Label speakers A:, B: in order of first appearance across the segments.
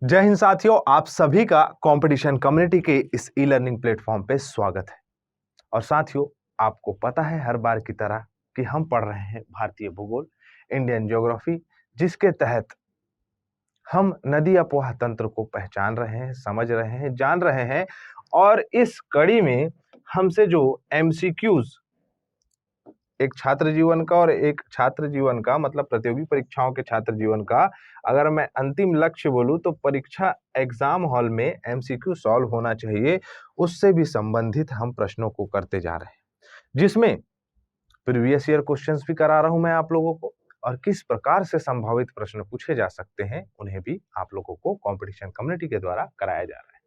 A: जय हिंद साथियों, आप सभी का कंपटीशन कम्युनिटी के इस ई लर्निंग प्लेटफॉर्म पे स्वागत है। और साथियों, आपको पता है हर बार की तरह कि हम पढ़ रहे हैं भारतीय भूगोल, इंडियन ज्योग्राफी, जिसके तहत हम नदी अपवाह तंत्र को पहचान रहे हैं, समझ रहे हैं, जान रहे हैं। और इस कड़ी में हमसे जो एमसीक्यूज एक छात्र जीवन का और एक छात्र जीवन का मतलब प्रतियोगी परीक्षाओं के छात्र जीवन का अगर मैं अंतिम लक्ष्य बोलूं तो परीक्षा एग्जाम हॉल में एमसीक्यू सॉल्व होना चाहिए, उससे भी संबंधित हम प्रश्नों को करते जा रहे हैं, जिसमें प्रीवियस ईयर क्वेश्चंस भी करा रहा हूं मैं आप लोगों को, और किस प्रकार से संभावित प्रश्न पूछे जा सकते हैं उन्हें भी आप लोगों को कंपटीशन कम्युनिटी के द्वारा कराया जा रहा है।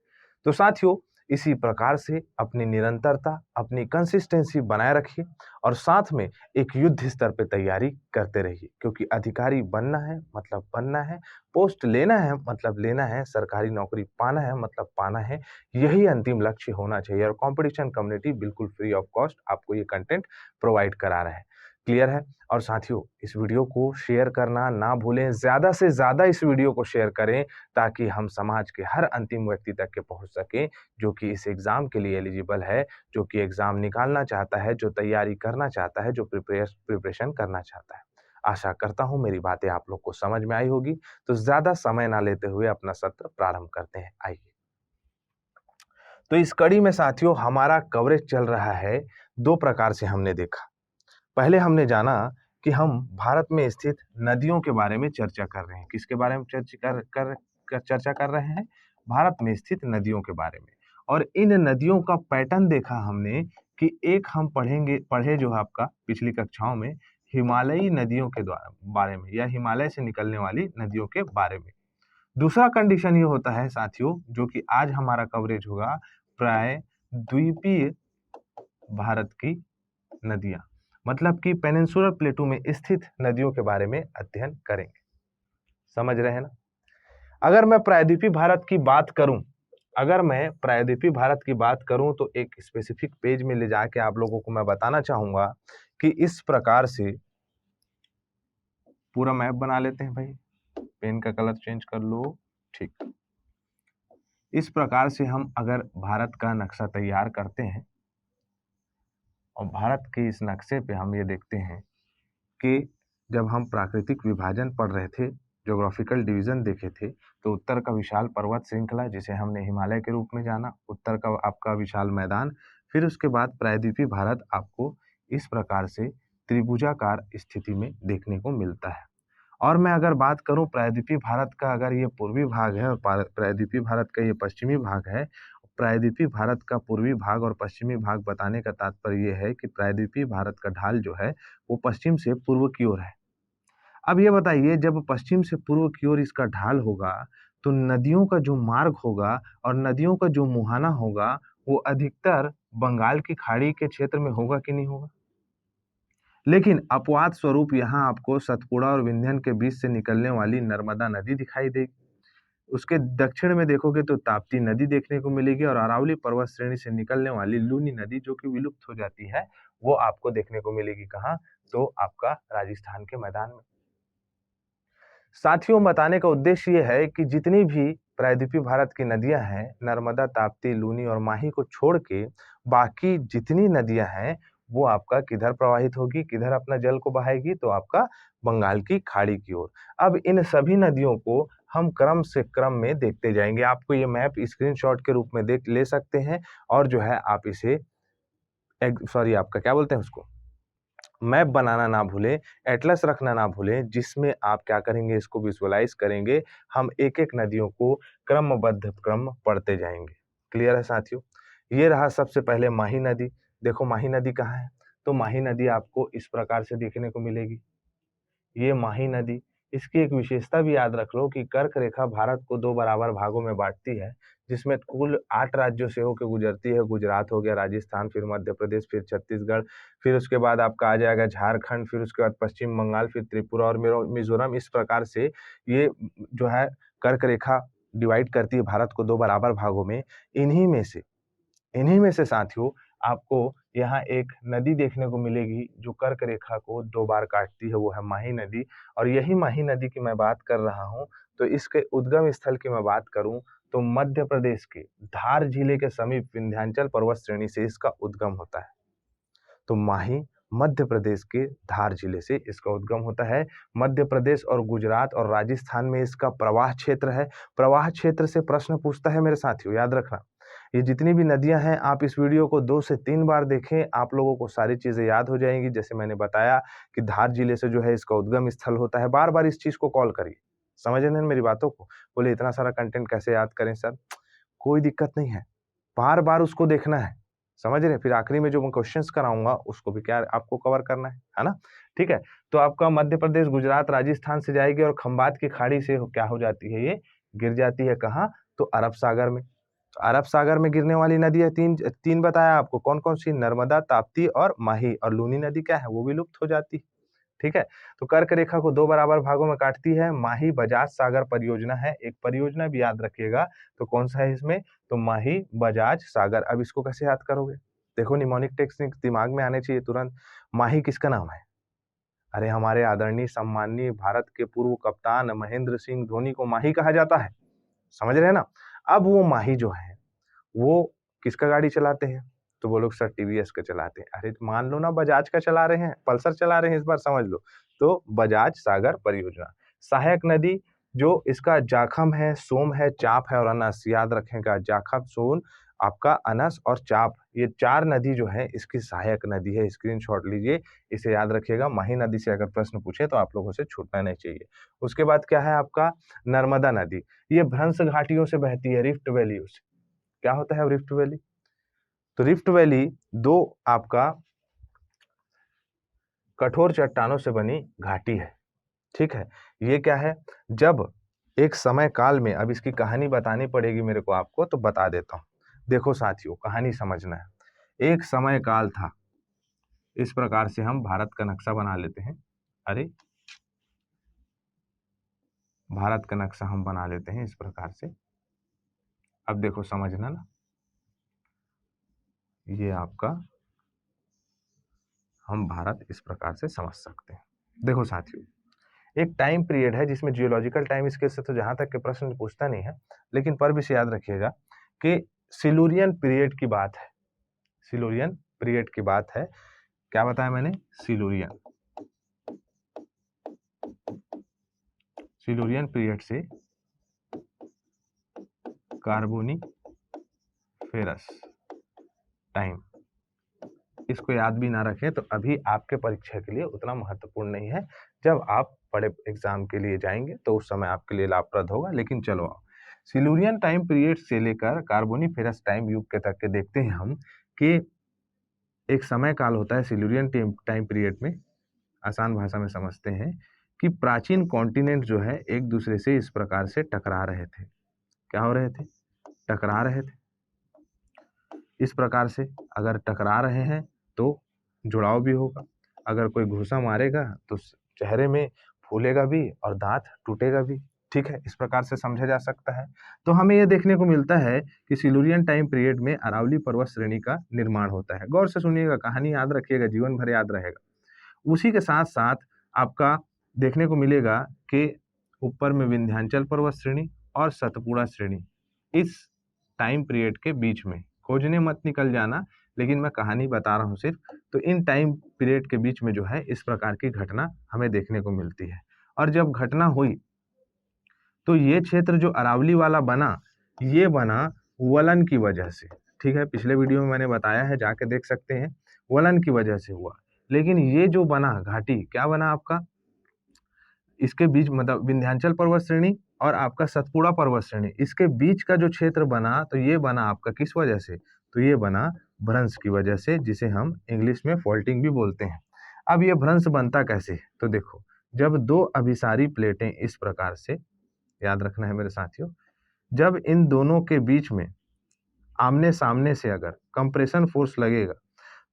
A: तो साथियों, इसी प्रकार से अपनी निरंतरता, अपनी कंसिस्टेंसी बनाए रखिए और साथ में एक युद्ध स्तर पे तैयारी करते रहिए, क्योंकि अधिकारी बनना है मतलब बनना है, पोस्ट लेना है मतलब लेना है, सरकारी नौकरी पाना है मतलब पाना है। यही अंतिम लक्ष्य होना चाहिए और कंपटीशन कम्युनिटी बिल्कुल फ्री ऑफ कॉस्ट आपको ये कंटेंट प्रोवाइड करा रहा है। क्लियर है? और साथियों, इस वीडियो को शेयर करना ना भूलें, ज्यादा से ज्यादा इस वीडियो को शेयर करें ताकि हम समाज के हर अंतिम व्यक्ति तक के पहुंच सकें जो कि इस एग्जाम के लिए एलिजिबल है, जो कि एग्जाम निकालना चाहता है, जो तैयारी करना चाहता है, जो प्रिपरेशन करना चाहता है। आशा करता हूं मेरी बातें आप लोग को समझ में आई होगी। तो ज्यादा समय ना लेते हुए अपना सत्र प्रारंभ करते हैं, आइए। तो इस कड़ी में साथियों हमारा कवरेज चल रहा है दो प्रकार से। हमने देखा, पहले हमने जाना कि हम भारत में स्थित नदियों के बारे में चर्चा कर रहे हैं। किसके बारे में चर्चा कर रहे हैं? भारत में स्थित नदियों के बारे में। और इन नदियों का पैटर्न देखा हमने कि एक हम पढ़े जो आपका पिछली कक्षाओं में हिमालयी नदियों के बारे में या हिमालय से निकलने वाली नदियों के बारे में। दूसरा कंडीशन ये होता है साथियों, जो कि आज हमारा कवरेज होगा, प्राय द्वीपीय भारत की नदियां, मतलब कि पेनिनसुलर प्लेटू में स्थित नदियों के बारे में अध्ययन करेंगे। समझ रहे हैं ना? अगर मैं प्रायद्वीपीय भारत की बात करूं, अगर मैं प्रायद्वीपीय भारत की बात करूं तो एक स्पेसिफिक पेज में ले जाके आप लोगों को मैं बताना चाहूंगा कि इस प्रकार से पूरा मैप बना लेते हैं भाई। पेन का कलर चेंज कर लो, ठीक। इस प्रकार से हम अगर भारत का नक्शा तैयार करते हैं और भारत के इस नक्शे पे हम ये देखते हैं कि जब हम प्राकृतिक विभाजन पढ़ रहे थे, ज्योग्राफिकल डिवीजन देखे थे, तो उत्तर का विशाल पर्वत श्रृंखला जिसे हमने हिमालय के रूप में जाना, उत्तर का आपका विशाल मैदान, फिर उसके बाद प्रायद्वीपीय भारत आपको इस प्रकार से त्रिभुजाकार स्थिति में देखने को मिलता है। और मैं अगर बात करूं प्रायद्वीपीय भारत का, अगर ये पूर्वी भाग है और प्रायद्वीपीय भारत का ये पश्चिमी भाग है। प्रायद्वीपीय भारत का पूर्वी भाग और पश्चिमी भाग बताने का तात्पर्य ये है कि प्रायद्वीपीय भारत का ढाल जो है वो पश्चिम से पूर्व की ओर है। अब ये बताइए, जब पश्चिम से पूर्व की ओर इसका ढाल होगा तो नदियों का जो मार्ग होगा और नदियों का जो मुहाना होगा वो अधिकतर बंगाल की खाड़ी के क्षेत्र में होगा कि नहीं होगा? लेकिन अपवाद स्वरूप यहाँ आपको सतपुड़ा और विंध्यन के बीच से निकलने वाली नर्मदा नदी दिखाई देगी। उसके दक्षिण में देखोगे तो ताप्ती नदी देखने को मिलेगी और अरावली पर्वत श्रेणी से निकलने वाली लूनी नदी जो कि विलुप्त हो जाती है, वो आपको देखने को मिलेगी कहाँ? तो आपका राजस्थान के मैदान में। साथियों, बताने का उद्देश्य ये है कि जितनी भी प्रायद्वीपीय भारत की नदियां हैं, नर्मदा, ताप्ती, लूनी और माही को छोड़ के बाकी जितनी नदियां हैं वो आपका किधर प्रवाहित होगी, किधर अपना जल को बहाएगी? तो आपका बंगाल की खाड़ी की ओर। अब इन सभी नदियों को हम क्रम से क्रम में देखते जाएंगे। आपको ये मैप स्क्रीनशॉट के रूप में देख ले सकते हैं और जो है आप इसे सॉरी आपका क्या बोलते हैं उसको, मैप बनाना ना भूलें, एटलस रखना ना भूलें, जिसमें आप क्या करेंगे, इसको विजुअलाइज करेंगे। हम एक एक नदियों को क्रमबद्ध क्रम पढ़ते जाएंगे। क्लियर है साथियों? ये रहा सबसे पहले माही नदी। देखो माही नदी कहाँ है? तो माही नदी आपको इस प्रकार से देखने को मिलेगी। ये माही नदी, इसकी एक विशेषता भी याद रख लो कि कर्क रेखा भारत को दो बराबर भागों में बांटती है, जिसमें कुल 8 राज्यों से होकर गुजरती है। गुजरात हो गया, राजस्थान, फिर मध्य प्रदेश, फिर छत्तीसगढ़, फिर उसके बाद आपका आ जाएगा झारखंड, फिर उसके बाद पश्चिम बंगाल, फिर त्रिपुरा और मिजोरम। इस प्रकार से ये जो है कर्क रेखा डिवाइड करती है भारत को दो बराबर भागों में। इन्हीं में से साथियों आपको यहाँ एक नदी देखने को मिलेगी जो कर्क रेखा को दो बार काटती है, वो है माही नदी। और यही माही नदी की मैं बात कर रहा हूँ तो इसके उद्गम स्थल की मैं बात करूं तो मध्य प्रदेश के धार जिले के समीप विंध्याचल पर्वत श्रेणी से इसका उद्गम होता है। तो माही मध्य प्रदेश के धार जिले से इसका उद्गम होता है। मध्य प्रदेश और गुजरात और राजस्थान में इसका प्रवाह क्षेत्र है। प्रवाह क्षेत्र से प्रश्न पूछता है मेरे साथियों, याद रखना। ये जितनी भी नदियां हैं, आप इस वीडियो को 2 से 3 बार देखें, आप लोगों को सारी चीजें याद हो जाएंगी। जैसे मैंने बताया कि धार जिले से जो है इसका उद्गम स्थल होता है। बार बार इस चीज को कॉल करिए, समझ रहे हैं मेरी बातों को। बोले इतना सारा कंटेंट कैसे याद करें सर? कोई दिक्कत नहीं है, बार बार उसको देखना है, समझ रहे हैं। फिर आखिरी में जो मैं क्वेश्चंस कराऊंगा उसको भी क्या आपको कवर करना है ना? ठीक है। तो आपका मध्य प्रदेश, गुजरात, राजस्थान से जाएगी और खंबात की खाड़ी से क्या हो जाती है, ये गिर जाती है कहाँ? तो अरब सागर में। तो अरब सागर में गिरने वाली नदी है तीन बताया आपको, कौन कौन सी? नर्मदा, ताप्ती और माही। और लूनी नदी क्या है? वो भी लुप्त हो जाती है। ठीक है। तो कर्क रेखा को 2 बराबर भागों में काटती है। माही बजाज सागर परियोजना है, एक परियोजना भी याद रखिएगा। तो कौन सा है इसमें? तो माही बजाज सागर। अब इसको कैसे याद करोगे? देखो, निमोनिक टेक्निक दिमाग में आने चाहिए तुरंत। माही किसका नाम है? अरे हमारे आदरणीय सम्माननीय भारत के पूर्व कप्तान महेंद्र सिंह धोनी को माही कहा जाता है, समझ रहे हैं ना? अब वो माही जो है वो किसका गाड़ी चलाते हैं? तो वो लोग सर टीवीएस का चलाते हैं। अरे मान लो ना बजाज का चला रहे हैं, पल्सर चला रहे हैं, इस बार समझ लो। तो बजाज सागर परियोजना। सहायक नदी जो इसका जाखम है, सोम है, चाप है और अनस, याद रखेगा। जाखम, सोन, आपका अनस और चाप, ये 4 नदी जो है इसकी सहायक नदी है। स्क्रीनशॉट लीजिए, इसे याद रखिएगा। माही नदी से अगर प्रश्न पूछे तो आप लोगों से छूटना नहीं चाहिए। उसके बाद क्या है आपका? नर्मदा नदी। ये भ्रंश घाटियों से बहती है, रिफ्ट वैलियों से। क्या होता है रिफ्ट वैली? तो रिफ्ट वैली 2 आपका कठोर चट्टानों से बनी घाटी है। ठीक है। ये क्या है? जब एक समय काल में, अब इसकी कहानी बतानी पड़ेगी मेरे को आपको, तो बता देता हूं। देखो साथियों, कहानी समझना है। एक समय काल था, इस प्रकार से हम भारत का नक्शा बना लेते हैं। अरे भारत का नक्शा हम बना लेते हैं इस प्रकार से। अब देखो समझना ना, ये आपका हम भारत इस प्रकार से समझ सकते हैं। देखो साथियों, एक टाइम पीरियड है जिसमें जियोलॉजिकल टाइम स्केल से तो जहां तक के प्रश्न पूछता नहीं है, लेकिन पर भी से याद रखिएगा कि सिलुरियन पीरियड की बात है। सिलुरियन पीरियड की बात है। क्या बताया मैंने? सिलुरियन। सिलुरियन पीरियड से कार्बोनिफेरस टाइम, इसको याद भी ना रखें तो अभी आपके परीक्षा के लिए उतना महत्वपूर्ण नहीं है। जब आप बड़े एग्जाम के लिए जाएंगे तो उस समय आपके लिए लाभप्रद होगा। लेकिन चलो आओ, सिलुरियन टाइम पीरियड से लेकर कार्बोनिफेरस टाइम युग के तक के देखते हैं हम कि एक समय काल होता है सिलुरियन टाइम पीरियड में। आसान भाषा में समझते हैं कि प्राचीन कॉन्टिनेंट जो है एक दूसरे से इस प्रकार से टकरा रहे थे। क्या हो रहे थे? टकरा रहे थे। इस प्रकार से अगर टकरा रहे हैं तो जुड़ाव भी होगा। अगर कोई घुसा मारेगा तो चेहरे में फूलेगा भी और दांत टूटेगा भी। ठीक है, इस प्रकार से समझा जा सकता है। तो हमें यह देखने को मिलता है कि सिलुरियन टाइम पीरियड में अरावली पर्वत श्रेणी का निर्माण होता है। गौर से सुनिएगा, कहानी याद रखिएगा, जीवन भर याद रहेगा। उसी के साथ साथ आपका देखने को मिलेगा कि ऊपर में विंध्याचल पर्वत श्रेणी और सतपुड़ा श्रेणी इस टाइम पीरियड के बीच में, खोजने मत निकल जाना, लेकिन मैं कहानी बता रहा हूँ सिर्फ। तो इन टाइम पीरियड के बीच में जो है इस प्रकार की घटना हमें देखने को मिलती है। और जब घटना हुई तो ये क्षेत्र जो अरावली वाला बना, ये बना वलन की वजह से। ठीक है, पिछले वीडियो में मैंने बताया है, जाके देख सकते हैं। वलन की वजह से हुआ। लेकिन ये जो बना घाटी, क्या बना आपका? इसके बीच मतलब विंध्याचल पर्वत श्रेणी और आपका सतपुड़ा पर्वत श्रेणी, इसके बीच का जो क्षेत्र बना, तो ये बना आपका किस वजह से? तो ये बना भ्रंश की वजह से, जिसे हम इंग्लिश में फॉल्टिंग भी बोलते हैं। अब ये भ्रंश बनता कैसे? तो देखो, जब 2 अभिसारी प्लेटें इस प्रकार से, याद रखना है मेरे साथियों, जब इन दोनों के बीच में आमने सामने से अगर कंप्रेशन फोर्स लगेगा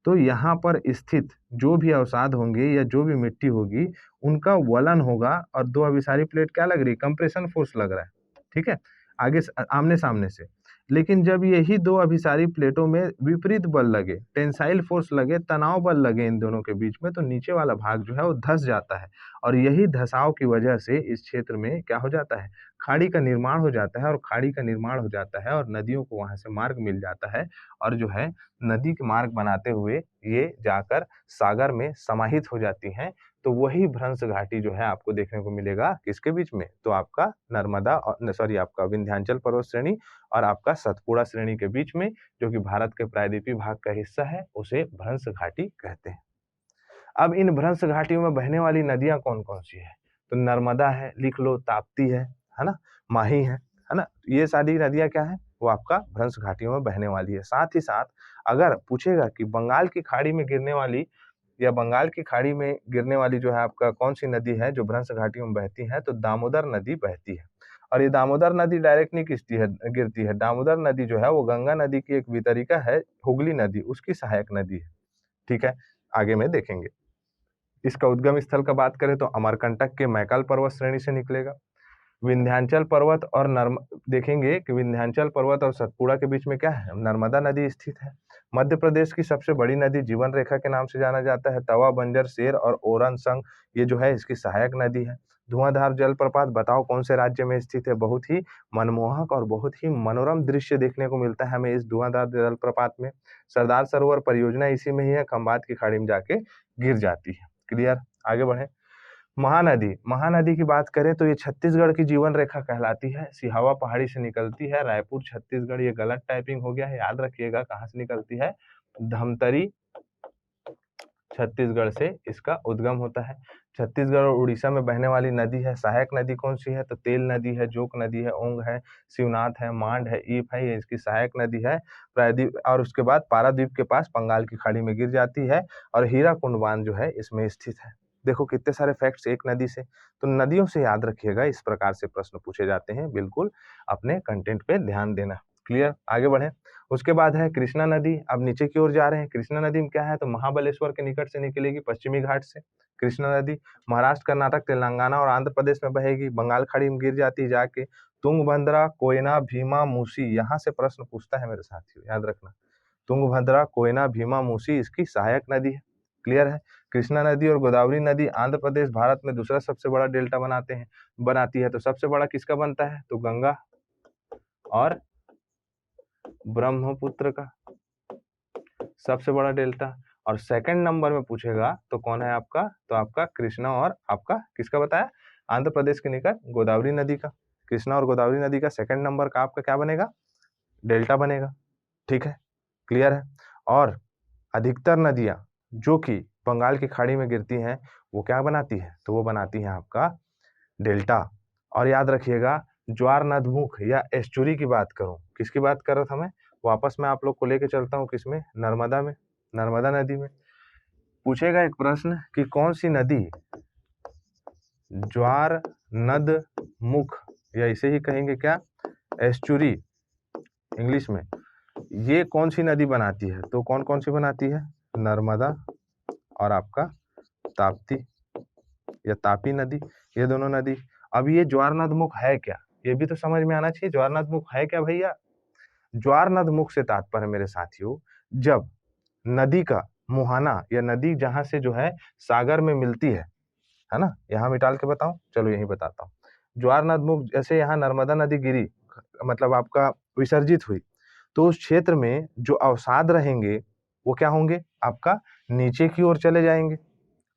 A: तो यहाँ पर स्थित जो भी अवसाद होंगे या जो भी मिट्टी होगी उनका वलन होगा। और 2 अभिसारी प्लेट क्या लग रही? कंप्रेशन फोर्स लग रहा है। ठीक है, आगे आमने सामने से। लेकिन जब यही दो अभिसारी प्लेटों में विपरीत बल लगे, टेंसाइल फोर्स लगे, तनाव बल लगे इन दोनों के बीच में, तो नीचे वाला भाग जो है वो धंस जाता है और यही धसाव की वजह से इस क्षेत्र में क्या हो जाता है, खाड़ी का निर्माण हो जाता है और खाड़ी का निर्माण हो जाता है और नदियों को वहां से मार्ग मिल जाता है और जो है नदी के मार्ग बनाते हुए ये जाकर सागर में समाहित हो जाती हैं। तो वही भ्रंश घाटी जो है आपको देखने को मिलेगा किसके बीच में, तो आपका नर्मदा और सॉरी आपका विंध्याचल पर्वत श्रेणी और आपका सतपुड़ा श्रेणी के बीच में, जो कि भारत के प्रायद्वीपीय भाग का हिस्सा है, उसे भ्रंश घाटी कहते हैं। अब इन भ्रंश घाटियों में बहने वाली नदियां कौन कौन सी है, तो नर्मदा है, लिख लो, ताप्ती है ना, माही है ना, ये सारी नदियां क्या है, वो आपका भ्रंश घाटियों में बहने वाली है। साथ ही साथ अगर पूछेगा कि बंगाल की खाड़ी में गिरने वाली या बंगाल की खाड़ी में गिरने वाली जो है आपका कौन सी नदी है जो भ्रंश घाटियों में बहती है, तो दामोदर नदी बहती है। और ये दामोदर नदी डायरेक्ट नहीं गिरती है। दामोदर नदी जो है वो गंगा नदी की एक वितरिका है, हुगली नदी उसकी सहायक नदी है। ठीक है, आगे में देखेंगे। इसका उद्गम स्थल का बात करें तो अमरकंटक के मैकाल पर्वत श्रेणी से निकलेगा। विंध्याचल पर्वत और देखेंगे कि विंध्याचल पर्वत और सतपुड़ा के बीच में क्या है, नर्मदा नदी स्थित है। मध्य प्रदेश की सबसे बड़ी नदी जीवन रेखा के नाम से जाना जाता है। तवा, बंजर, शेर और ओरन संग ये जो है इसकी सहायक नदी है। धुआंधार जलप्रपात बताओ कौन से राज्य में स्थित है। बहुत ही मनमोहक और बहुत ही मनोरम दृश्य देखने को मिलता है हमें इस धुआंधार जलप्रपात में। सरदार सरोवर परियोजना इसी में ही है, खंबात की खाड़ी में जाके गिर जाती है। क्लियर, आगे बढ़े। महानदी की बात करें तो ये छत्तीसगढ़ की जीवन रेखा कहलाती है। सिहावा पहाड़ी से निकलती है, रायपुर छत्तीसगढ़, ये गलत टाइपिंग हो गया है, याद रखिएगा कहाँ से निकलती है, धमतरी छत्तीसगढ़ से इसका उद्गम होता है। छत्तीसगढ़ और उड़ीसा में बहने वाली नदी है। सहायक नदी कौन सी है, तो तेल नदी है, जोक नदी है, ओंग है, शिवनाथ है, मांड है, ईप है, ये इसकी सहायक नदी है। प्रायद्वीप और उसके बाद पारादीप के पास बंगाल की खाड़ी में गिर जाती है और हीराकुंड बांध जो है इसमें स्थित है। देखो कितने सारे फैक्ट्स एक नदी से, तो नदियों से याद रखिएगा, इस प्रकार से प्रश्न पूछे जाते हैं। बिल्कुल अपने कंटेंट पे ध्यान देना। क्लियर, आगे बढ़े। उसके बाद है कृष्णा नदी। अब नीचे की ओर जा रहे हैं। कृष्णा नदी में क्या है, तो महाबलेश्वर के निकट से निकलेगी पश्चिमी घाट से। कृष्णा नदी महाराष्ट्र, कर्नाटक, तेलंगाना और आंध्र प्रदेश में बहेगी, बंगाल खाड़ी में गिर जाती है जाके। तुंगभद्रा, कोयना, भीमा, मूसी, यहाँ से प्रश्न पूछता है मेरे साथियों, याद रखना। तुंगभद्रा, कोयना, भीमा, मूसी इसकी सहायक नदी है। क्लियर है। कृष्णा नदी और गोदावरी नदी आंध्र प्रदेश भारत में दूसरा सबसे बड़ा डेल्टा बनाती है। तो सबसे बड़ा किसका बनता है, तो गंगा और ब्रह्मपुत्र का सबसे बड़ा डेल्टा। और सेकंड नंबर में पूछेगा तो कौन है आपका, तो आपका कृष्णा और आपका किसका बताया, आंध्र प्रदेश के निकट गोदावरी नदी का। कृष्णा और गोदावरी नदी का सेकंड नंबर का आपका क्या बनेगा, डेल्टा बनेगा। ठीक है, क्लियर है। और अधिकतर नदियां जो कि बंगाल की खाड़ी में गिरती हैं वो क्या बनाती है, तो वो बनाती है आपका डेल्टा। और याद रखिएगा ज्वार नदमुख या एस्चुरी की बात करूं, किसकी बात कर रहा था मैं, वापस मैं आप लोग को लेके चलता हूं किसमें, नर्मदा में, नर्मदा नदी में। पूछेगा एक प्रश्न कि कौन सी नदी ज्वार नद मुख या इसे ही कहेंगे क्या, एस्चुरी इंग्लिश में, ये कौन सी नदी बनाती है, तो कौन कौन सी बनाती है, नर्मदा और आपका ताप्ती या तापी नदी, ये दोनों नदी। अब ये ज्वार नदमुख है क्या, ये भी तो समझ में आना चाहिए, ज्वार नदमुख है क्या भैया। ज्वार नदमुख से तात्पर्य मेरे साथियों, जब नदी का मुहाना या नदी जहां से जो है सागर में मिलती है ना, यहाँ मिटाल के बताऊं, चलो यही बताता हूँ। ज्वार नदमुख जैसे यहाँ नर्मदा नदी गिरी, मतलब आपका विसर्जित हुई, तो उस क्षेत्र में जो अवसाद रहेंगे वो क्या होंगे, आपका नीचे की ओर चले जाएंगे,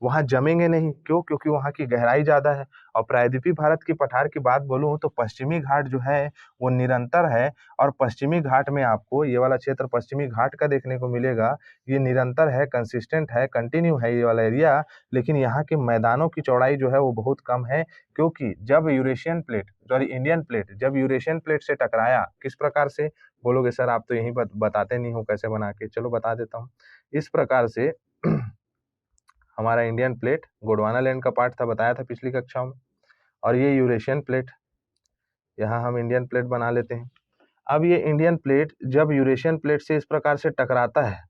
A: वहां जमेंगे नहीं। क्यों, क्योंकि वहां की गहराई ज्यादा है। और प्रायद्वीपीय भारत की पठार की बात बोलूं तो पश्चिमी घाट जो है वो निरंतर है, और पश्चिमी घाट में आपको ये वाला क्षेत्र पश्चिमी घाट का देखने को मिलेगा। ये निरंतर है, कंसिस्टेंट है, कंटिन्यू है ये वाला एरिया। लेकिन यहाँ के मैदानों की चौड़ाई जो है वो बहुत कम है, क्योंकि जब Eurasian plate sorry Indian plate जब यूरेशियन प्लेट से टकराया, किस प्रकार से बोलोगे सर, आप तो यही बताते नहीं हो कैसे बना के, चलो बता देता हूँ। इस प्रकार से हमारा इंडियन प्लेट गोंडवाना लैंड का पार्ट था, बताया था पिछली कक्षाओं में, और ये यूरेशियन प्लेट, यहाँ हम इंडियन प्लेट बना लेते हैं। अब ये इंडियन प्लेट जब यूरेशियन प्लेट से इस प्रकार से टकराता है,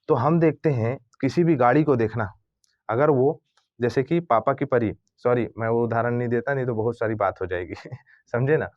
A: तो हम देखते हैं किसी भी गाड़ी को देखना, अगर वो जैसे कि पापा की परी, सॉरी मैं वो उदाहरण नहीं देता, नहीं तो बहुत सारी बात हो जाएगी समझे ना।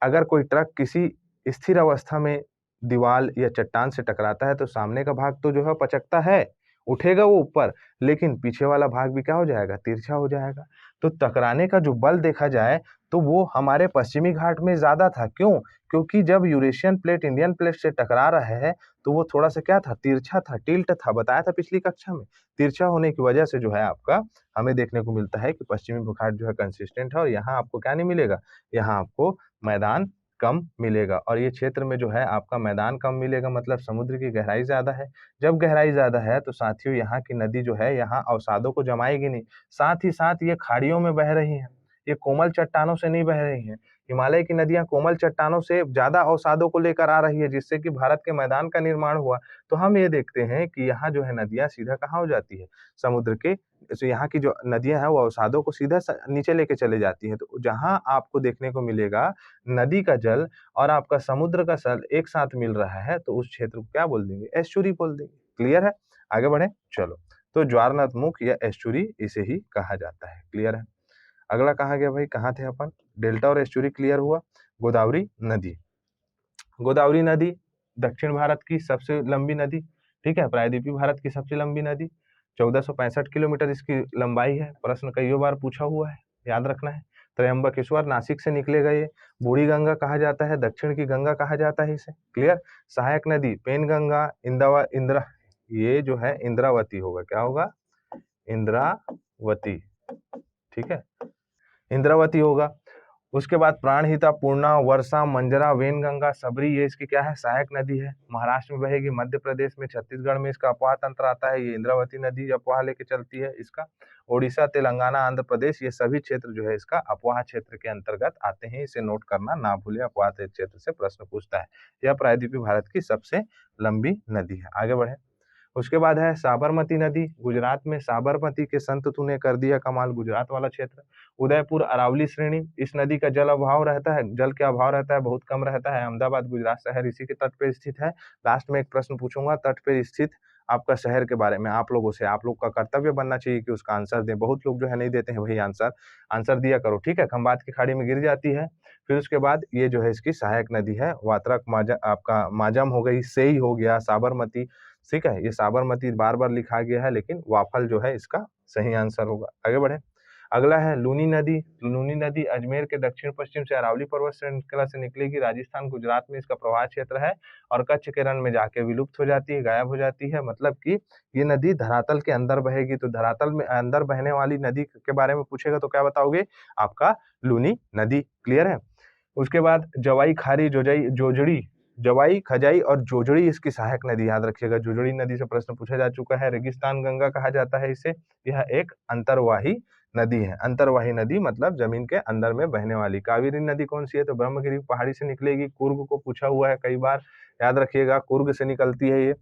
A: अगर कोई ट्रक किसी स्थिर अवस्था में दीवार या चट्टान से टकराता है तो सामने का भाग तो जो है पचकता है, उठेगा वो ऊपर, लेकिन पीछे वाला भाग भी क्या हो जाएगा, तिरछा हो जाएगा। तो टकराने का जो बल देखा जाए तो वो हमारे पश्चिमी घाट में ज़्यादा था। क्यों? क्योंकि जब यूरेशियन प्लेट इंडियन प्लेट से टकरा रहा है तो वो थोड़ा-सा क्या था, तिरछा था, टिल्ट था, बताया था पिछली कक्षा में। तिरछा होने की वजह से जो है आपका हमें देखने को मिलता है कि पश्चिमी घाट जो है कंसिस्टेंट है और यहाँ आपको क्या नहीं मिलेगा, यहाँ आपको मैदान कम मिलेगा और ये क्षेत्र में जो है आपका मैदान कम मिलेगा, मतलब समुद्र की गहराई ज़्यादा है। जब गहराई ज़्यादा है तो साथियों यहाँ की नदी जो है यहाँ अवसादों को जमाएगी नहीं, साथ ही साथ ये खाड़ियों में बह रही हैं, ये कोमल चट्टानों से नहीं बह रही हैं। हिमालय की नदियाँ कोमल चट्टानों से ज़्यादा अवसादों को लेकर आ रही है, जिससे कि भारत के मैदान का निर्माण हुआ। तो हम ये देखते हैं कि यहाँ जो है नदियाँ सीधा कहाँ हो जाती है, समुद्र के, तो यहाँ की जो नदियाँ हैं वो अवसादों को सीधा नीचे लेके चले जाती हैं। तो जहाँ आपको देखने को मिलेगा नदी का जल और आपका समुद्र का जल एक साथ मिल रहा है तो उस क्षेत्र को क्या बोल देंगे, एस्चुरी बोल देंगे। क्लियर है? आगे बढ़े, चलो। तो ज्वारनाथ मुख या एस्चुरी इसे ही कहा जाता है। क्लियर है? अगला कहाँ गया भाई, कहाँ थे अपन, डेल्टा और एस्चुरी क्लियर हुआ। गोदावरी नदी, गोदावरी नदी दक्षिण भारत की सबसे लंबी नदी, ठीक है, प्रायद्वीपीय भारत की सबसे लंबी नदी, 1465 किलोमीटर इसकी लंबाई है। प्रश्न कई बार पूछा हुआ है, याद रखना है। त्रयंबकेश्वर नासिक से निकलेगा ये। बूढ़ी गंगा कहा जाता है, दक्षिण की गंगा कहा जाता है इसे। क्लियर? सहायक नदी पेनगंगा, इंद्रा, ये जो है इंद्रावती होगा, क्या होगा, इंद्रावती, ठीक है, इंद्रावती होगा। उसके बाद प्राणहिता, पूर्णा, वर्षा, मंजरा, वेनगंगा, सबरी, ये इसकी क्या है, सहायक नदी है। महाराष्ट्र में बहेगी, मध्य प्रदेश में, छत्तीसगढ़ में इसका अपवाह तंत्र आता है, ये इंद्रावती नदी अपवाह लेके चलती है इसका। ओडिशा, तेलंगाना, आंध्र प्रदेश, ये सभी क्षेत्र जो है इसका अपवाह क्षेत्र के अंतर्गत आते हैं। इसे नोट करना ना भूले, अपवाह क्षेत्र से प्रश्न पूछता है। यह प्रायद्वीपीय भारत की सबसे लंबी नदी है। आगे बढ़े। उसके बाद है साबरमती नदी, गुजरात में साबरमती के संत तूने कर दिया कमाल, गुजरात वाला क्षेत्र। उदयपुर अरावली श्रेणी, इस नदी का जल अभाव रहता है, जल के अभाव रहता है, बहुत कम रहता है। अहमदाबाद गुजरात शहर इसी के तट पे स्थित है। लास्ट में एक प्रश्न पूछूंगा तट पे स्थित आपका शहर के बारे में आप लोगों से, आप लोग का कर्तव्य बनना चाहिए कि उसका आंसर दें। बहुत लोग जो है नहीं देते हैं वही आंसर, आंसर दिया करो, ठीक है। खंबात की खाड़ी में गिर जाती है। फिर उसके बाद ये जो है इसकी सहायक नदी है, वात्रक, आपका माजम हो गई, सेई हो गया, साबरमती, ठीक है। ये साबरमती बार बार लिखा गया है लेकिन वाफल जो है इसका सही आंसर होगा। आगे बढ़े। अगला है लूनी नदी। लूनी नदी अजमेर के दक्षिण पश्चिम से अरावली पर्वत श्रृंखला से निकलेगी, राजस्थान गुजरात में इसका प्रवाह क्षेत्र है और कच्छ के रण में जाके विलुप्त हो जाती है, गायब हो जाती है। मतलब कि ये नदी धरातल के अंदर बहेगी, तो धरातल में अंदर बहने वाली नदी के बारे में पूछेगा तो क्या बताओगे, आपका लूनी नदी। क्लियर है? उसके बाद जवाई खारी, जोजड़ी, जवाई, खजाई और जोजड़ी इसकी सहायक नदी, याद रखिएगा। जोजड़ी नदी से प्रश्न पूछा जा चुका है। रेगिस्तान गंगा कहा जाता है इसे। यह एक अंतर्वाही नदी है। अंतर्वाही नदी मतलब जमीन के अंदर में बहने वाली। कावेरी नदी कौन सी है, तो ब्रह्मगिरी पहाड़ी से निकलेगी। कुर्ग को पूछा हुआ है कई बार, याद रखिएगा, कुर्ग से निकलती है ये।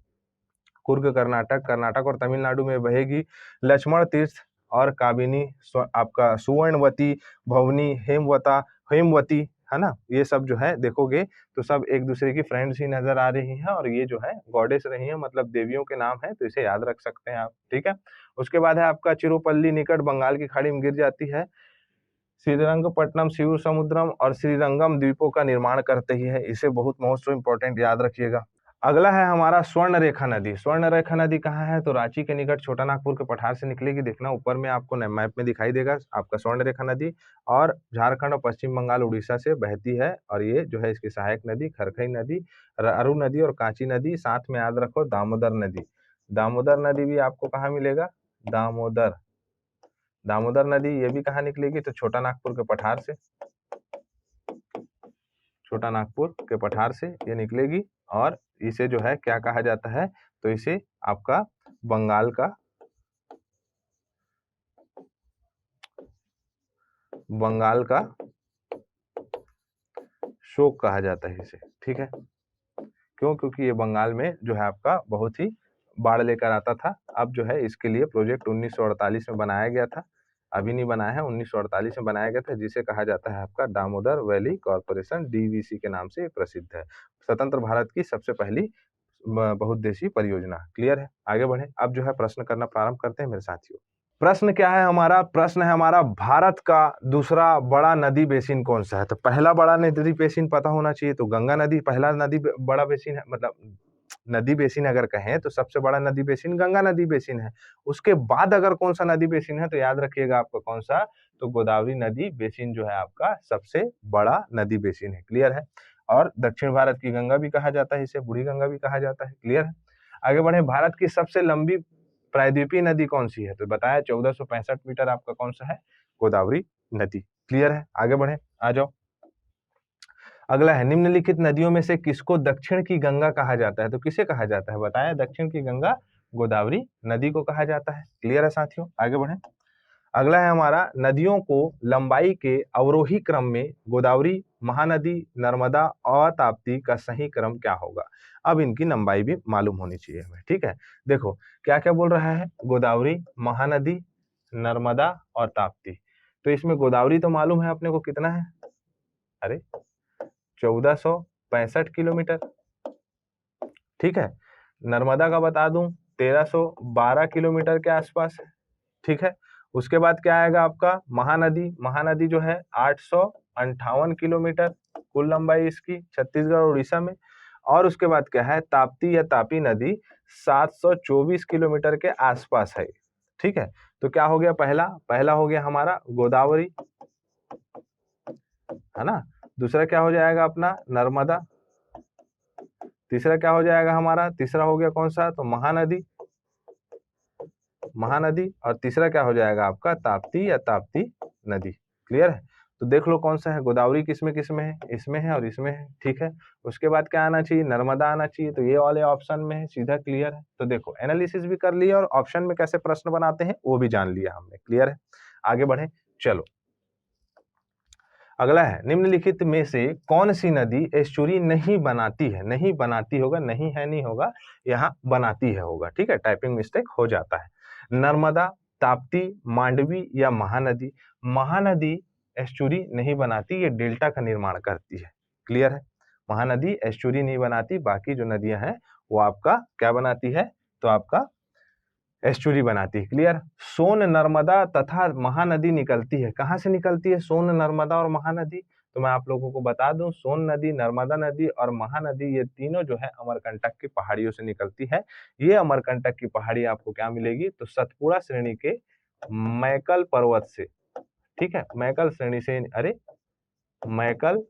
A: कुर्ग कर्नाटक और तमिलनाडु में बहेगी। लक्ष्मण तीर्थ और काबिनी, आपका सुवर्णवती, भवनी, हेमवती, है ना, ये सब जो है देखोगे तो सब एक दूसरे की फ्रेंड्स ही नजर आ रही हैं और ये जो है गॉडेस रही हैं, मतलब देवियों के नाम है, तो इसे याद रख सकते हैं आप, ठीक है। उसके बाद है आपका चिरुपल्ली निकट बंगाल की खाड़ी में गिर जाती है। श्रीरंगपट्टनम, शिव समुद्रम और श्रीरंगम द्वीपों का निर्माण करते ही है। इसे बहुत मोस्ट इंपॉर्टेंट याद रखिएगा। अगला है हमारा स्वर्ण रेखा नदी। स्वर्ण रेखा नदी कहाँ है, तो रांची के निकट छोटा नागपुर के पठार से निकलेगी। देखना ऊपर में आपको मैप में दिखाई देगा आपका स्वर्ण रेखा नदी, और झारखंड और पश्चिम बंगाल उड़ीसा से बहती है। और ये जो है इसकी सहायक नदी खरखई नदी, अरु नदी और कांची नदी। साथ में याद रखो दामोदर नदी। दामोदर नदी भी आपको कहाँ मिलेगा, दामोदर, दामोदर नदी ये भी कहाँ निकलेगी, तो छोटा नागपुर के पठार से, छोटा नागपुर के पठार से ये निकलेगी। और इसे जो है क्या कहा जाता है, तो इसे आपका बंगाल का शोक कहा जाता है इसे, ठीक है। क्यों? क्योंकि ये बंगाल में जो है आपका बहुत ही बाढ़ लेकर आता था। अब जो है इसके लिए प्रोजेक्ट 1948 में बनाया गया था, अभी नहीं बनाया है, 1948 में बनाया गया था, जिसे कहा जाता है आपका दामोदर वैली कॉर्पोरेशन, डीवीसी के नाम से प्रसिद्ध है। स्वतंत्र भारत की सबसे पहली बहुउद्देशीय परियोजना। क्लियर है? आगे बढ़े। अब जो है प्रश्न करना प्रारंभ करते हैं मेरे साथियों। प्रश्न क्या है हमारा? प्रश्न है हमारा, भारत का दूसरा बड़ा नदी बेसिन कौन सा है? तो पहला बड़ा नदी बेसिन पता होना चाहिए, तो गंगा नदी पहला बड़ा बेसिन है, मतलब नदी बेसिन अगर कहें तो सबसे बड़ा नदी बेसिन गंगा नदी बेसिन है। उसके बाद अगर कौन सा नदी बेसिन है तो याद रखिएगा आपका कौन सा, तो गोदावरी नदी बेसिन जो है आपका सबसे बड़ा नदी बेसिन है। क्लियर है? और दक्षिण भारत की गंगा भी कहा जाता है, इसे बूढ़ी गंगा भी कहा जाता है। क्लियर है? आगे बढ़े, भारत की सबसे लंबी प्रायद्वीपीय नदी कौन सी है? तो बताया 1465 मीटर आपका कौन सा है? गोदावरी नदी। क्लियर है? आगे बढ़े, आ जाओ। अगला है, निम्नलिखित नदियों में से किसको दक्षिण की गंगा कहा जाता है? तो किसे कहा जाता है? बताया दक्षिण की गंगा गोदावरी नदी को कहा जाता है। क्लियर है साथियों? आगे बढ़े। अगला है हमारा, नदियों को लंबाई के अवरोही क्रम में गोदावरी, महानदी, नर्मदा और ताप्ती का सही क्रम क्या होगा? अब इनकी लंबाई भी मालूम होनी चाहिए हमें। ठीक है, देखो क्या क्या बोल रहा है, गोदावरी, महानदी, नर्मदा और ताप्ती। तो इसमें गोदावरी तो मालूम है अपने को कितना है, अरे 1465 किलोमीटर। ठीक है, नर्मदा का बता दूं 1312 किलोमीटर के आसपास है। ठीक है, उसके बाद क्या आएगा आपका, महानदी। महानदी जो है 858 किलोमीटर कुल लंबाई इसकी, छत्तीसगढ़ और उड़ीसा में। और उसके बाद क्या है, ताप्ती या तापी नदी 724 किलोमीटर के आसपास है। ठीक है, तो क्या हो गया, पहला हो गया हमारा गोदावरी, है ना। दूसरा क्या हो जाएगा अपना, नर्मदा। तीसरा क्या हो जाएगा हमारा, तीसरा हो गया कौन सा, तो महानदी, महानदी। और तीसरा क्या हो जाएगा आपका, ताप्ती या ताप्ती नदी। क्लियर है? तो देख लो कौन सा है, गोदावरी किसमें किसमें है, इसमें है और इसमें है। ठीक है, उसके बाद क्या आना चाहिए, नर्मदा आना चाहिए, तो ये वाले ऑप्शन में है सीधा। क्लियर है? तो देखो एनालिसिस भी कर लिया और ऑप्शन में कैसे प्रश्न बनाते हैं वो भी जान लिया हमने। क्लियर है? आगे बढ़े, चलो। अगला है, निम्नलिखित में से कौन सी नदी एस्चुरी नहीं बनाती है? नहीं बनाती होगा, नहीं है नहीं होगा, यहाँ बनाती है होगा। ठीक है, टाइपिंग मिस्टेक हो जाता है। नर्मदा, ताप्ती, मांडवी या महानदी? महानदी एस्चुरी नहीं बनाती, ये डेल्टा का निर्माण करती है। क्लियर है? महानदी एस्चुरी नहीं बनाती, बाकी जो नदियां हैं वो आपका क्या बनाती है, तो आपका एस्चुरी बनाती है। क्लियर? सोन, नर्मदा तथा महानदी निकलती है, कहाँ से निकलती है सोन, नर्मदा और महानदी? तो मैं आप लोगों को बता दूं, सोन नदी, नर्मदा नदी और महानदी ये तीनों जो है अमरकंटक की पहाड़ियों से निकलती है। ये अमरकंटक की पहाड़ी आपको क्या मिलेगी, तो सतपुड़ा श्रेणी के मैकल पर्वत से। ठीक है, मैकल श्रेणी से, अरे मैकल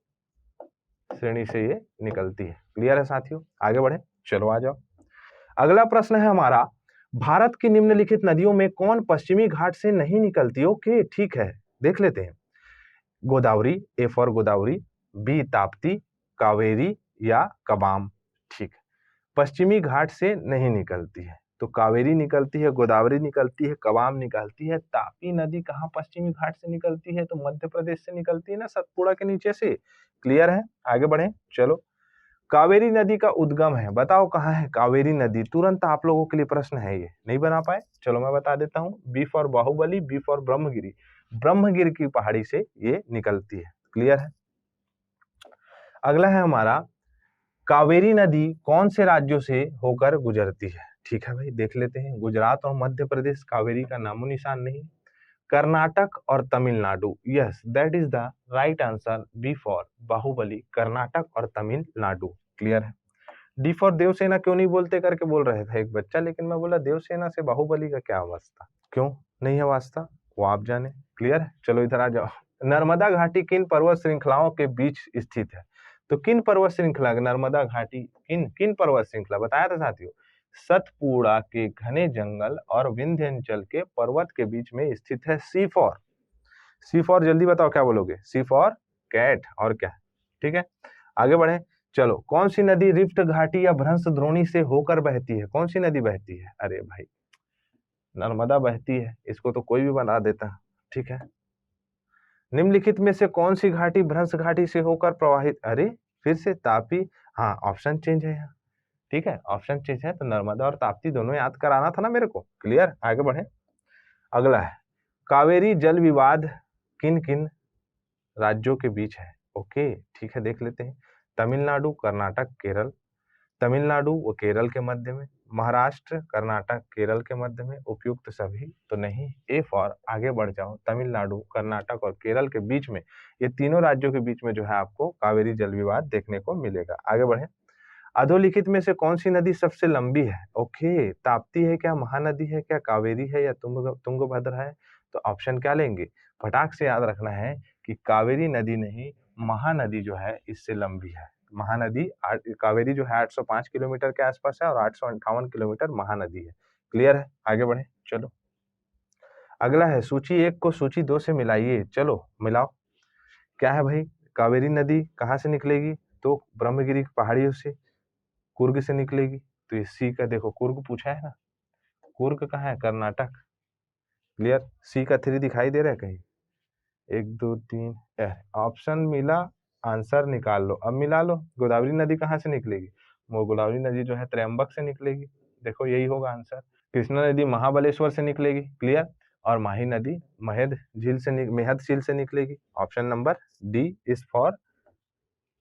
A: श्रेणी से ये निकलती है। क्लियर है साथियों? आगे बढ़े, चलो आ जाओ। अगला प्रश्न है हमारा, भारत की निम्नलिखित नदियों में कौन पश्चिमी घाट से नहीं निकलती? ओके, ठीक है, देख लेते हैं। Godavari, A for Godavari, B Tapti, Kaveri या कबाम। ठीक, पश्चिमी घाट से नहीं निकलती है, तो कावेरी निकलती है, गोदावरी निकलती है, कबाम निकलती है। तापी नदी कहाँ पश्चिमी घाट से निकलती है, तो मध्य प्रदेश से निकलती है ना, सतपुड़ा के नीचे से। क्लियर है? आगे बढ़े, चलो। कावेरी नदी का उद्गम है, बताओ कहाँ है कावेरी नदी? तुरंत आप लोगों के लिए प्रश्न है, ये नहीं बना पाए, चलो मैं बता देता हूँ। B for Baahubali, B for Brahmagiri, Brahmagiri की पहाड़ी से ये निकलती है। क्लियर है? अगला है हमारा, कावेरी नदी कौन से राज्यों से होकर गुजरती है? ठीक है भाई, देख लेते हैं। गुजरात और मध्य प्रदेश कावेरी का नामो निशान नहीं। कर्नाटक और Tamil Nadu, yes that is the right answer, B for Baahubali, Karnataka और तमिलनाडु। क्लियर है? डी फॉर देवसेना क्यों नहीं बोलते करके बोल रहे थे एक बच्चा, लेकिन मैं बोला देवसेना से बाहुबली का क्या वास्ता, क्यों नहीं है वास्ता, वो आप जाने। क्लियर है? चलो इधर आ जाओ। नर्मदा घाटी किन पर्वत श्रृंखलाओं के बीच स्थित है? तो किन पर्वत श्रृंखला, नर्मदा घाटी किन किन पर्वत श्रृंखला बताया था साथियों? सतपुड़ा के घने जंगल और विंध्याचल के पर्वत के बीच में स्थित है। सी फॉर, सी फॉर जल्दी बताओ क्या बोलोगे? सी फॉर कैट, और क्या? ठीक है, आगे बढ़े, चलो। कौन सी नदी रिफ्ट घाटी या भ्रंश द्रोणी से होकर बहती है? कौन सी नदी बहती है? अरे भाई नर्मदा बहती है, इसको तो कोई भी बना देता। ठीक है, निम्नलिखित में से कौन सी घाटी भ्रंश घाटी से होकर प्रवाहित, अरे फिर से तापी, हाँ ऑप्शन चेंज है यहाँ। ठीक है, ऑप्शन चेंज है, तो नर्मदा और ताप्ती दोनों याद कराना था ना मेरे को। क्लियर? आगे बढ़े। अगला है, कावेरी जल विवाद किन किन राज्यों के बीच है? ओके, ठीक है, देख लेते हैं। तमिलनाडु, कर्नाटक, केरल। तमिलनाडु व केरल के मध्य में, महाराष्ट्र, कर्नाटक, केरल के मध्य में, उपयुक्त सभी तो नहीं। ए फॉर आगे बढ़ जाओ, तमिलनाडु, कर्नाटक और केरल के बीच में, ये तीनों राज्यों के बीच में जो है आपको कावेरी जल विवाद देखने को मिलेगा। आगे बढ़े। अधोलिखित में से कौन सी नदी सबसे लंबी है? ओके, ताप्ती है क्या, महानदी है क्या, कावेरी है या तुंगभद्र है? तो ऑप्शन क्या लेंगे? फटाक से याद रखना है कि कावेरी नदी नहीं, महानदी जो है इससे लंबी है। महानदी कावेरी जो है 805 किलोमीटर के आसपास है और 858 किलोमीटर महानदी है। क्लियर है? आगे बढ़े, चलो। अगला है सूची 1 को सूची 2 से मिलाइए। चलो मिलाओ। क्या है भाई? कावेरी नदी कहाँ से निकलेगी? तो ब्रह्मगिरी पहाड़ियों से, कुर्ग से निकलेगी। तो ये सी का देखो, कुर्ग पूछा है ना, कुर्ग कहाँ है? कर्नाटक। क्लियर? सी का 3 दिखाई दे रहा है कहीं? 1 2 3 ऑप्शन मिला, आंसर निकाल लो। अब मिला लो, गोदावरी नदी कहाँ से निकलेगी? वो गोदावरी नदी जो है त्रयंबक से निकलेगी। देखो यही होगा आंसर। कृष्णा नदी महाबलेश्वर से निकलेगी। क्लियर? और माही नदी मेहद झील से निकलेगी। Option number D is for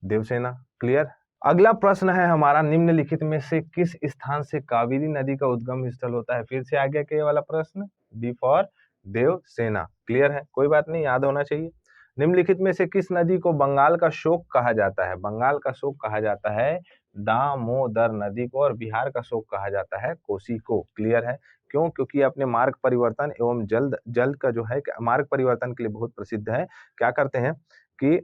A: Devasena. Clear? अगला प्रश्न है हमारा, निम्नलिखित में से किस स्थान से कावेरी नदी का उद्गम स्थल होता है? फिर से आ गया ये वाला प्रश्न, डी फॉर देवसेना। क्लियर है? कोई बात नहीं, याद होना चाहिए। निम्नलिखित में से किस नदी को बंगाल का शोक कहा जाता है? बंगाल का शोक कहा जाता है दामोदर नदी को, और बिहार का शोक कहा जाता है कोसी को। क्लियर है? क्यों? क्योंकि अपने मार्ग परिवर्तन एवं जल का जो है मार्ग परिवर्तन के लिए बहुत प्रसिद्ध है। क्या करते हैं कि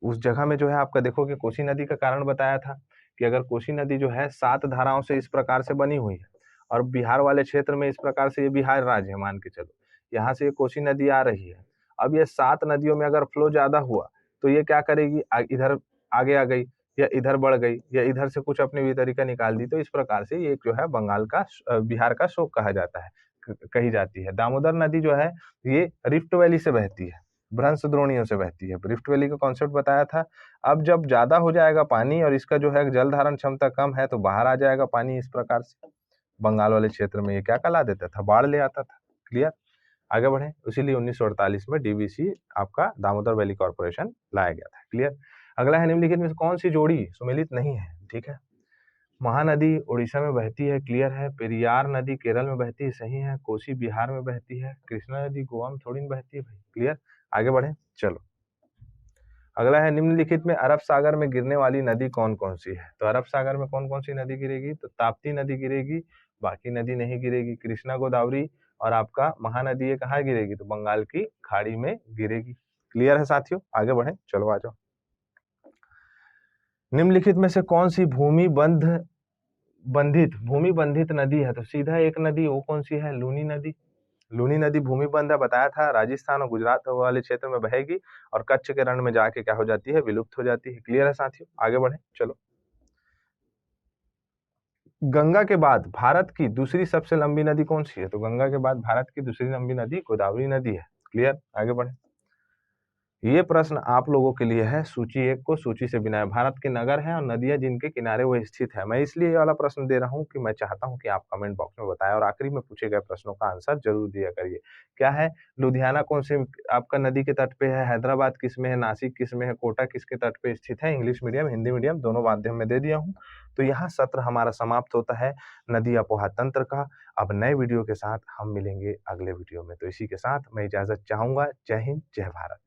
A: उस जगह में जो है आपका देखोगे, कोसी नदी का कारण बताया था कि अगर कोसी नदी जो है 7 धाराओं से इस प्रकार से बनी हुई है और बिहार वाले क्षेत्र में इस प्रकार से, ये बिहार राज्य है मान के चलो, यहाँ से ये कोसी नदी आ रही है। अब ये 7 नदियों में अगर फ्लो ज्यादा हुआ तो ये क्या करेगी? इधर आगे आ गई या इधर बढ़ गई या इधर से कुछ अपने भी तरीका निकाल दी। तो इस प्रकार से ये जो है बंगाल का बिहार का शोक कहा जाता है, कही जाती है। दामोदर नदी जो है ये रिफ्ट वैली से बहती है, भ्रंश द्रोणियों से बहती है। रिफ्ट वैली का कॉन्सेप्ट बताया था। अब जब ज्यादा हो जाएगा पानी और इसका जो है जल धारण क्षमता कम है तो बाहर आ जाएगा पानी। इस प्रकार से बंगाल वाले क्षेत्र में ये क्या कहला देता था? बाढ़ ले आता था। क्लियर? आगे बढ़े। इसीलिए 1948 में डीवीसी आपका दामोदर वैली कॉर्पोरेशन लाया गया था। क्लियर? अगला है, निम्नलिखित में से कौन सी जोड़ी सुमेलित नहीं है? ठीक है, महानदी उड़ीसा में बहती है। क्लियर है? पेरियार नदी केरल में बहती है। सही है। कोसी बिहार में बहती है। कृष्णा नदी गोवा में थोड़ी बहती है भाई। क्लियर? आगे बढ़े, चलो। अगला है, निम्नलिखित में अरब सागर में गिरने वाली नदी कौन कौन सी है? तो अरब सागर में कौन कौन सी नदी गिरेगी? तो ताप्ती नदी गिरेगी, बाकी नदी नहीं गिरेगी। कृष्णा, गोदावरी और आपका महानदी ये कहाँ गिरेगी? तो बंगाल की खाड़ी में गिरेगी। क्लियर है साथियों? आगे बढ़े, चलो आ जाओ। निम्नलिखित में से कौन सी भूमि बंधित नदी है? तो सीधा एक नदी वो कौन सी है? लूनी नदी। लूनी नदी भूमि बंध है, बताया था, राजस्थान और गुजरात वाले क्षेत्र में बहेगी और कच्छ के रण में जाके क्या हो जाती है? विलुप्त हो जाती है। क्लियर है साथियों? आगे बढ़े, चलो। गंगा के बाद भारत की दूसरी सबसे लंबी नदी कौन सी है? तो गंगा के बाद भारत की दूसरी लंबी नदी गोदावरी नदी है। क्लियर? आगे बढ़े। ये प्रश्न आप लोगों के लिए है, सूची 1 को सूची से बिना है। भारत के नगर हैं और नदियां जिनके किनारे वो स्थित है। मैं इसलिए ये वाला प्रश्न दे रहा हूं कि मैं चाहता हूं कि आप कमेंट बॉक्स में बताएं और आखिरी में पूछे गए प्रश्नों का आंसर जरूर दिया करिए। क्या है? लुधियाना कौन से आपका नदी के तट पे है? हैदराबाद किस में है? नासिक किस में है? कोटा किसके तट पे स्थित है? इंग्लिश मीडियम, हिंदी मीडियम दोनों माध्यम में दे दिया हूँ। तो यहाँ सत्र हमारा समाप्त होता है नदी अपोहा तंत्र का। अब नए वीडियो के साथ हम मिलेंगे अगले वीडियो में। तो इसी के साथ मैं इजाजत चाहूंगा। जय हिंद, जय भारत।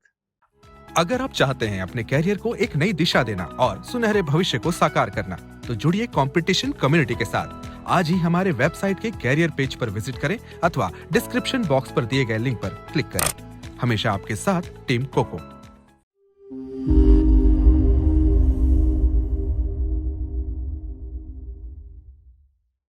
B: अगर आप चाहते हैं अपने कैरियर को एक नई दिशा देना और सुनहरे भविष्य को साकार करना, तो जुड़िए कंपटीशन कम्युनिटी के साथ। आज ही हमारे वेबसाइट के कैरियर पेज पर विजिट करें अथवा डिस्क्रिप्शन बॉक्स पर दिए गए लिंक पर क्लिक करें। हमेशा आपके साथ टीम कोको।